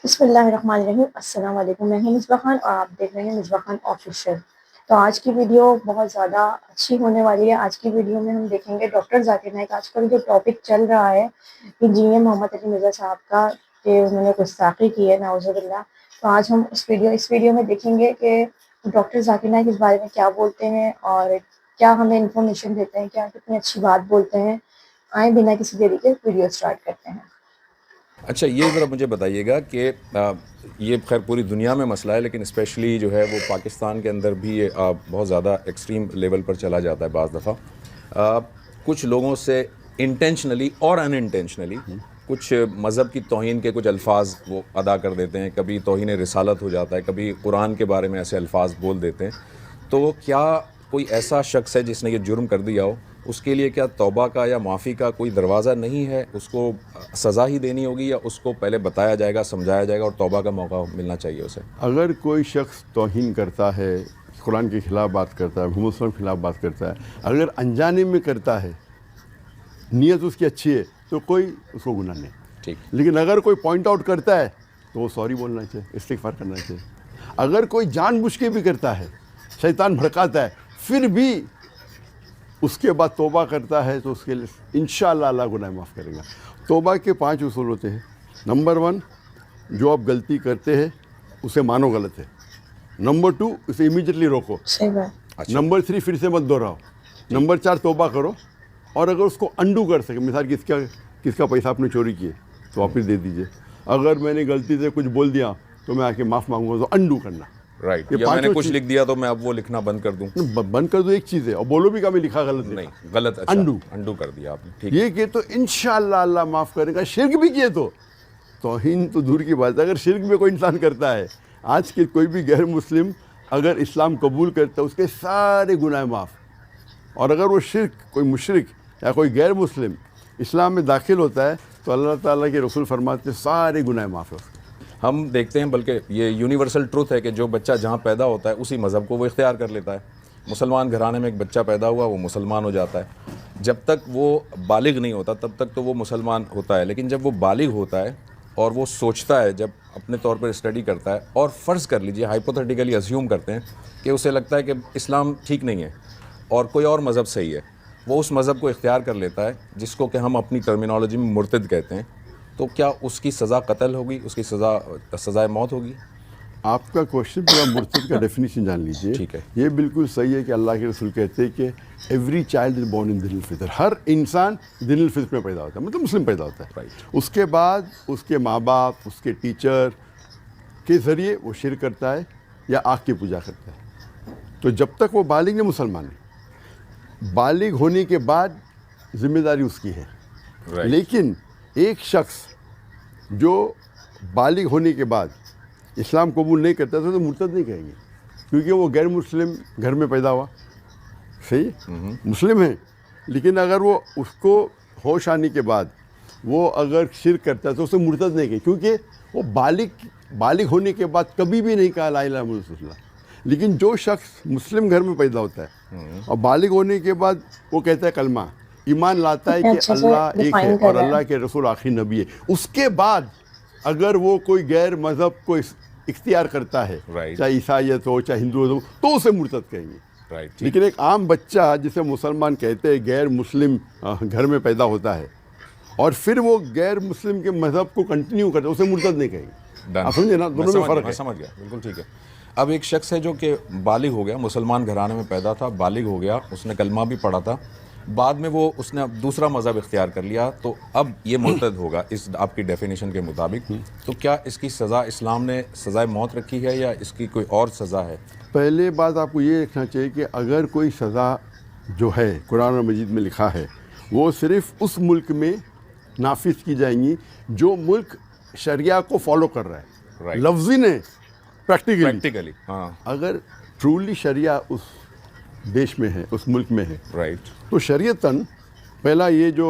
بسم اللہ الرحمن الرحیم. السلام علیکم. میں ہوں مصباح خان اور آپ دیکھ رہے ہیں مصباح خان آفیشیل. تو آج کی ویڈیو بہت زیادہ اچھی ہونے والی ہے. آج کی ویڈیو میں ہم دیکھیں گے ڈاکٹر ذاکر نائک. آج کل جو ٹاپک چل رہا ہے انجینئر محمد علی مرزا صاحب کا کہ انہوں نے گستاخی کی ہے نعوذ باللہ. تو آج ہم اس ویڈیو میں دیکھیں گے کہ ڈاکٹر ذاکر نائک اس بارے میں کیا بولتے ہیں اور کیا ہمیں انفارمیشن دیتے ہیں, کیا کتنی اچھی بات بولتے ہیں. آئیں بنا کسی دیری کے ویڈیو اسٹارٹ کرتے ہیں. اچھا یہ ذرا مجھے بتائیے گا کہ یہ خیر پوری دنیا میں مسئلہ ہے لیکن اسپیشلی جو ہے وہ پاکستان کے اندر بھی یہ بہت زیادہ ایکسٹریم لیول پر چلا جاتا ہے بعض دفعہ. کچھ لوگوں سے انٹینشنلی اور ان انٹینشنلی کچھ مذہب کی توہین کے کچھ الفاظ وہ ادا کر دیتے ہیں. کبھی توہین رسالت ہو جاتا ہے, کبھی قرآن کے بارے میں ایسے الفاظ بول دیتے ہیں. تو کیا کوئی ایسا شخص ہے جس نے یہ جرم کر دیا ہو, اس کے لیے کیا توبہ کا یا معافی کا کوئی دروازہ نہیں ہے؟ اس کو سزا ہی دینی ہوگی یا اس کو پہلے بتایا جائے گا, سمجھایا جائے گا اور توبہ کا موقع ملنا چاہیے اسے؟ اگر کوئی شخص توہین کرتا ہے, قرآن کے خلاف بات کرتا ہے, محمد صلی اللہ علیہ وسلم کے خلاف بات کرتا ہے, اگر انجانے میں کرتا ہے, نیت اس کی اچھی ہے تو کوئی اس کو گناہ نہیں. ٹھیک. لیکن اگر کوئی پوائنٹ آؤٹ کرتا ہے تو وہ سوری بولنا چاہیے, استغفار کرنا چاہیے. اگر کوئی جان بوجھ کے بھی کرتا ہے, شیطان بھڑکاتا ہے, پھر بھی اس کے بعد توبہ کرتا ہے تو اس کے لیے انشاءاللہ اللہ گناہ معاف کرے گا. توبہ کے 5 اصول ہوتے ہیں. نمبر 1, جو آپ غلطی کرتے ہیں اسے مانو غلط ہے. نمبر 2, اسے امیجیٹلی روکو. صحیح بات. نمبر 3, پھر سے مت دہراؤ. نمبر 4, توبہ کرو. اور اگر اس کو انڈو کر سکے, مثال کس کا پیسہ آپ نے چوری کیے تو واپس دے دیجئے. اگر میں نے غلطی سے کچھ بول دیا تو میں آ کے معاف مانگوں گا, تو انڈو کرنا. رائٹ. یہ یا میں نے پانچوں کچھ لکھ دیا تو میں اب وہ لکھنا بند کر دوں؟ بند کر دو ایک چیز ہے, اور بولو بھی کہ میں لکھا غلط ہے. نہیں غلط. اچھا انڈو کر دیا آپ نے. ٹھیک. یہ کہ تو انشاءاللہ اللہ معاف کرے گا. شرک بھی کیے تو توہین تو دور کی بات ہے. اگر شرک میں کوئی انسان کرتا ہے, آج کے کوئی بھی غیر مسلم اگر اسلام قبول کرتا ہے اس کے سارے گناہ معاف. اور اگر وہ شرک, کوئی مشرک یا کوئی غیر مسلم اسلام میں داخل ہوتا ہے تو اللہ تعالیٰ کے رسول فرماتے ہیں سارے گناہ معاف ہے. ہم دیکھتے ہیں, بلکہ یہ یونیورسل ٹروتھ ہے کہ جو بچہ جہاں پیدا ہوتا ہے اسی مذہب کو وہ اختیار کر لیتا ہے. مسلمان گھرانے میں ایک بچہ پیدا ہوا, وہ مسلمان ہو جاتا ہے. جب تک وہ بالغ نہیں ہوتا تب تک تو وہ مسلمان ہوتا ہے, لیکن جب وہ بالغ ہوتا ہے اور وہ سوچتا ہے, جب اپنے طور پر اسٹڈی کرتا ہے, اور فرض کر لیجئے ہائپوتھیٹیکلی ازیوم کرتے ہیں کہ اسے لگتا ہے کہ اسلام ٹھیک نہیں ہے اور کوئی اور مذہب صحیح ہے, وہ اس مذہب کو اختیار کر لیتا ہے جس کو کہ ہم اپنی ٹرمینالوجی میں مرتد کہتے ہیں. تو کیا اس کی سزا قتل ہوگی, اس کی سزائے موت ہوگی؟ آپ کا کوشچن پورا مرتد کا ڈیفینیشن جان لیجئے. ٹھیک ہے. یہ بالکل صحیح ہے کہ اللہ کے رسول کہتے ہیں کہ every child is born in دین الفطر. ہر انسان دین الفطر میں پیدا ہوتا ہے, مطلب مسلم پیدا ہوتا ہے. Right. اس کے بعد اس کے ماں باپ, اس کے ٹیچر کے ذریعے وہ شرک کرتا ہے یا آگ کی پوجا کرتا ہے. تو جب تک وہ بالغ نہیں, مسلمان ہے. بالغ ہونے کے بعد ذمہ داری اس کی ہے. Right. لیکن ایک شخص جو بالغ ہونے کے بعد اسلام قبول نہیں کرتا تو مرتد نہیں کہیں گے, کیونکہ وہ غیر مسلم گھر میں پیدا ہوا. صحیح, مسلم ہے, لیکن اگر وہ اس کو ہوش آنے کے بعد وہ اگر شرک کرتا ہے تو اسے مرتد نہیں کہیں, کیونکہ وہ بالغ ہونے کے بعد کبھی بھی نہیں کہا لا الہ الا اللہ محمد رسول اللہ. لیکن جو شخص مسلم گھر میں پیدا ہوتا ہے اور بالغ ہونے کے بعد وہ کہتا ہے کلمہ, ایمان لاتا ہے کہ اللہ ایک ہے اور اللہ کے رسول آخری نبی ہے, اس کے بعد اگر وہ کوئی غیر مذہب کو اختیار کرتا ہے, چاہے عیسائیت ہو چاہے ہندو ہو, تو اسے مرتد کہیں گے. لیکن ایک عام بچہ جسے مسلمان کہتے ہیں غیر مسلم گھر میں پیدا ہوتا ہے اور پھر وہ غیر مسلم کے مذہب کو کنٹینیو کرتا ہے, اسے مرتد نہیں کہیں گے. آپ سمجھے نا, دونوں میں فرق ہے. سمجھ گیا, بالکل ٹھیک ہے. اب ایک شخص ہے جو کہ بالغ ہو گیا, مسلمان گھرانے میں پیدا تھا, بالغ ہو گیا, اس نے کلمہ بھی پڑھا تھا, بعد میں اس نے دوسرا مذہب اختیار کر لیا, تو اب یہ مرتد ہوگا اس آپ کی ڈیفینیشن کے مطابق. تو کیا اس کی سزا اسلام نے سزائے موت رکھی ہے یا اس کی کوئی اور سزا ہے؟ پہلے بات آپ کو یہ رکھنا چاہیے کہ اگر کوئی سزا جو ہے قرآن مجید میں لکھا ہے وہ صرف اس ملک میں نافذ کی جائیں گی جو ملک شریعہ کو فالو کر رہا ہے, لفظی نہیں, پریکٹیکلی. ہاں, اگر ٹرولی شریعہ اس دیش میں ہے, اس ملک میں ہے, رائٹ, تو شریعتاً پہلا یہ جو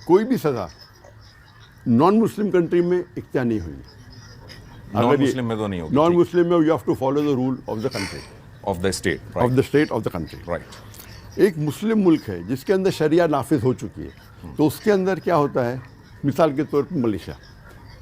کوئی بھی سزا نان مسلم کنٹری میں اختیار نہیں ہوئی. نان مسلم میں تو نہیں ہوگی. نان مسلم میں you have to follow the rule of the country, of the state, of the state of the country. Right. ایک مسلم ملک ہے جس کے اندر شریعہ نافذ ہو چکی ہے, تو اس کے اندر کیا ہوتا ہے, مثال کے طور پر ملیشیا,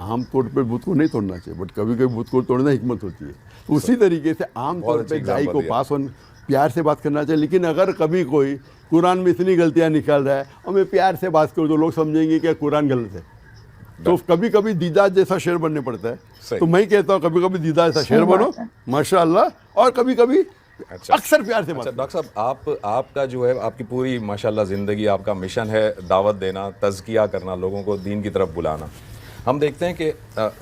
عام طور پہ بت کو نہیں توڑنا چاہیے، بٹ کبھی کبھی بت کو توڑنا حکمت ہوتی ہے. تو اسی طریقے سے عام طور پہ گائے کو پاس آن پیار سے بات کرنا چاہیے. لیکن اگر کبھی کوئی قرآن میں اتنی غلطیاں نکال رہا ہے اور میں پیار سے بات کروں تو لوگ سمجھیں گے کہ قرآن غلط ہے. تو کبھی کبھی دیدار جیسا شعر بننے پڑتا ہے. تو میں کہتا ہوں کبھی کبھی دیدار جیسا شعر بنو ماشاء اللہ، اور کبھی کبھی اکثر پیار سے بات. ڈاکٹر صاحب آپ کا جو ہے آپ کی پوری ماشاءاللہ زندگی، آپ کا مشن ہے دعوت دینا، تزکیہ کرنا، لوگوں کو دین کی طرف بلانا. ہم دیکھتے ہیں کہ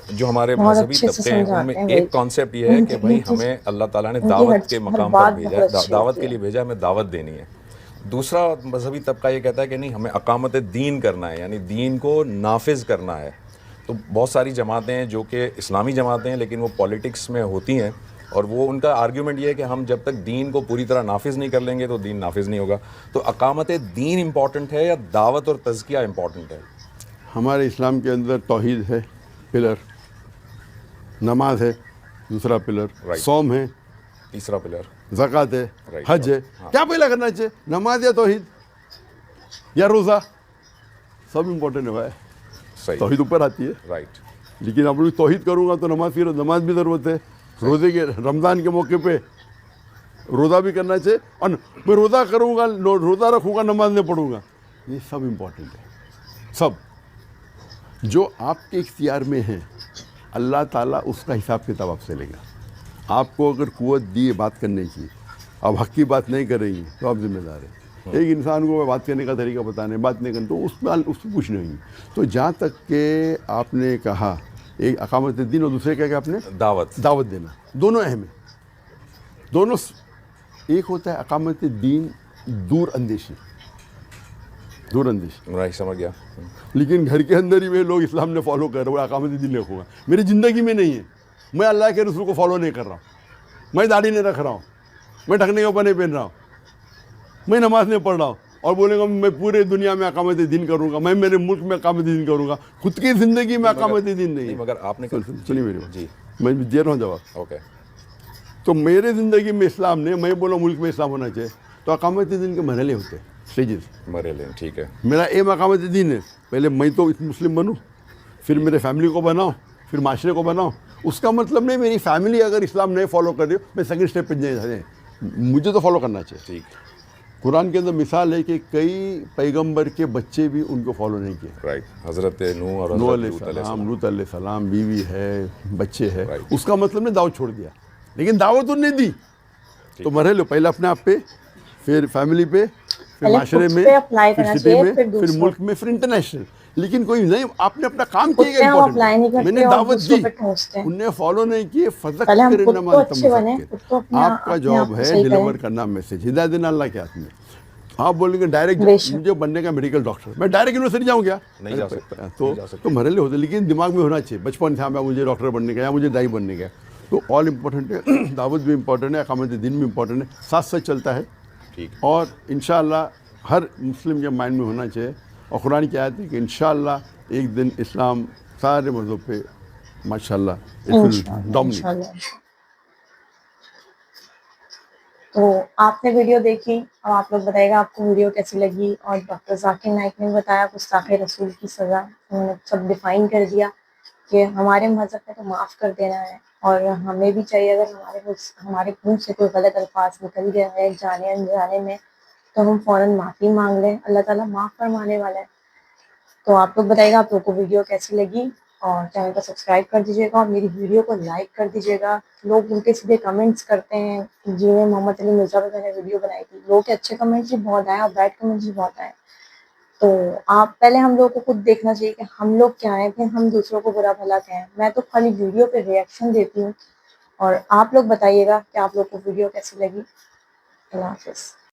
جو ہمارے مذہبی طبقے ہیں ان میں ایک کانسیپٹ یہ ہے کہ بھائی ہمیں اللہ تعالیٰ نے دعوت کے مقام پر بھیجا ہے، دعوت کے لیے بھیجا ہے، ہمیں دعوت دینی ہے. دوسرا مذہبی طبقہ یہ کہتا ہے کہ نہیں، ہمیں اقامت دین کرنا ہے، یعنی دین کو نافذ کرنا ہے. تو بہت ساری جماعتیں ہیں جو کہ اسلامی جماعتیں ہیں لیکن وہ پولیٹکس میں ہوتی ہیں، اور وہ ان کا آرگیومنٹ یہ ہے کہ ہم جب تک دین کو پوری طرح نافذ نہیں کر لیں گے تو دین نافذ نہیں ہوگا. تو اقامت دین امپورٹنٹ ہے یا دعوت اور تزکیہ امپورٹنٹ ہے؟ ہمارے اسلام کے اندر توحید ہے پلر، نماز ہے دوسرا پلر، صوم ہے تیسرا پلر، زکوٰۃ ہے، حج ہے. کیا پہلا کرنا چاہیے، نماز یا توحید یا روزہ؟ سب امپورٹنٹ ہے بھائی. صحیح، توحید اوپر آتی ہے. رائٹ. لیکن اب توحید کروں گا تو نماز بھی ضرورت ہے. روزے کے رمضان کے موقع پہ روزہ بھی کرنا چاہیے، اور میں روزہ کروں گا، روزہ رکھوں گا، نماز نہیں پڑھوں گا. یہ سب امپورٹنٹ ہے. سب جو آپ کے اختیار میں ہیں اللہ تعالیٰ اس کا حساب کتاب آپ سے لے گا. آپ کو اگر قوت دی بات کرنے کی، اب حق کی بات نہیں کریں گی تو آپ ذمہ دار ہیں. ایک انسان کو بات کرنے کا طریقہ بتانے، بات نہیں کرنا تو اس سے کچھ نہیں. تو جہاں تک کہ آپ نے کہا ایک اقامت دین اور دوسرے کیا آپ نے دعوت دینا، دونوں اہم ہیں. دونوں ایک ہوتا ہے اقامت دین دور اندیشی، رائٹ، سمجھ گیا. لیکن گھر کے اندر ہی میں لوگ اسلام نے فالو کر رہے ہیں، اقامت دین رکھوں گا. میری زندگی میں نہیں ہے، میں اللہ کے رسول کو فالو نہیں کر رہا ہوں، میں داڑھی نہیں رکھ رہا ہوں، میں ڈھکنے کے اوپر نہیں پہن رہا ہوں، میں نماز نہیں پڑھ رہا ہوں، اور بولے گا میں پورے دنیا میں اقامت دین کروں گا، میں میرے ملک میں اقامت دین کروں گا. خود کی زندگی میں اقامت دین نہیں ہے. مگر آپ نے سنیے میری بات، جی میں دے رہا ہوں جواب. اوکے. تو میرے زندگی میں اسلام نے، میں بولا ملک میں اسلام ہونا چاہیے، تو اقامت دین کے مرحلے ہوتے ہیں، اسٹیجز. مرے لیں، ٹھیک ہے. میرا ایم اقامت دین ہے، پہلے میں تو مسلم بنوں، پھر میرے فیملی کو بناؤں، پھر معاشرے کو بناؤں. اس کا مطلب نہیں میری فیملی اگر اسلام نہیں فالو کر رہی ہو میں سیکنڈ اسٹیپ پہ جائیں، مجھے تو فالو کرنا چاہیے. ٹھیک. قرآن کے اندر مثال ہے کہ کئی پیغمبر کے بچے بھی ان کو فالو نہیں کیے. رائٹ. حضرت نوح اور نوح حضرت علیہ لوط علیہ السلام، السلام. لوط علیہ السلام، بیوی ہے، بچے ہے. Right. اس کا مطلب نے دعوت چھوڑ دیا، لیکن دعوت انہوں نے دی. تو مرحلے پہلے اپنے آپ پہ، پھر فیملی پہ، پھر معاشرے میں، پھر سٹی میں، پھر ملک میں، پھر انٹرنیشنل. لیکن کوئی نہیں، آپ نے اپنا کام کیا گا امپورٹنٹ. میں نے دعوت دی، ان نے فالو نہیں کیے. فذکر انما انت مذکر. آپ کا جاب ہے ڈیلیور کرنا میسج، ہدایت دینا اللہ کے ہاتھ میں. آپ بولیں گے ڈائریکٹ مجھے بننے کا میڈیکل ڈاکٹر، میں ڈائریکٹ یونیورسٹی جاؤں کیا؟ نہیں جا سکتا. تو مرحلے ہوتے، لیکن دماغ میں ہونا چاہیے. بچپن سے مجھے ڈاکٹر بننے کا یا مجھے ڈائی بننے کا. تو آل امپورٹنٹ ہے، دعوت بھی امپورٹنٹ ہے، اقامت دین بھی امپورٹنٹ ہے، ساتھ ساتھ چلتا ہے. ٹھیک. اور انشاءاللہ ہر مسلم کے مائنڈ میں ہونا چاہیے، اور قرآن کی آیت ہے کہ انشاءاللہ ایک دن اسلام سارے مذہب پہ ماشاءاللہ ڈومینیٹ. تو آپ نے ویڈیو دیکھی، اب آپ لوگ بتائیے گا آپ کو ویڈیو کیسی لگی. اور ڈاکٹر ذاکر نائک نے بتایا گستاخ رسول کی سزا، انہوں نے سب ڈیفائن کر دیا کہ ہمارے مذہب میں تو معاف کر دینا ہے، اور ہمیں بھی چاہیے اگر ہمارے منہ سے کوئی غلط الفاظ نکل گیا ہے جانے انجانے میں تو ہم فوراً معافی مانگ لیں، اللہ تعالیٰ معاف فرمانے والا ہے. تو آپ لوگ بتائیے گا آپ لوگ کو ویڈیو کیسی لگی، اور چینل کو سبسکرائب کر دیجیے گا، اور میری ویڈیو کو لائک کر دیجیے گا. لوگ ان کے سیدھے کمنٹس کرتے ہیں، جی میں محمد علی مرزا پہ میں نے ویڈیو بنائی تھی، لوگ کے اچھے کمنٹس بھی بہت آئے اور بیڈ کمنٹس بھی بہت آئے. تو آپ پہلے ہم لوگ کو خود دیکھنا چاہیے کہ ہم لوگ کیا ہیں، پھر ہم دوسروں کو برا بھلا کہیں. میں تو خالی ویڈیو پہ ریئیکشن دیتی ہوں، اور آپ لوگ بتائیے گا کہ آپ لوگ کو ویڈیو کیسی لگی. اللہ حافظ.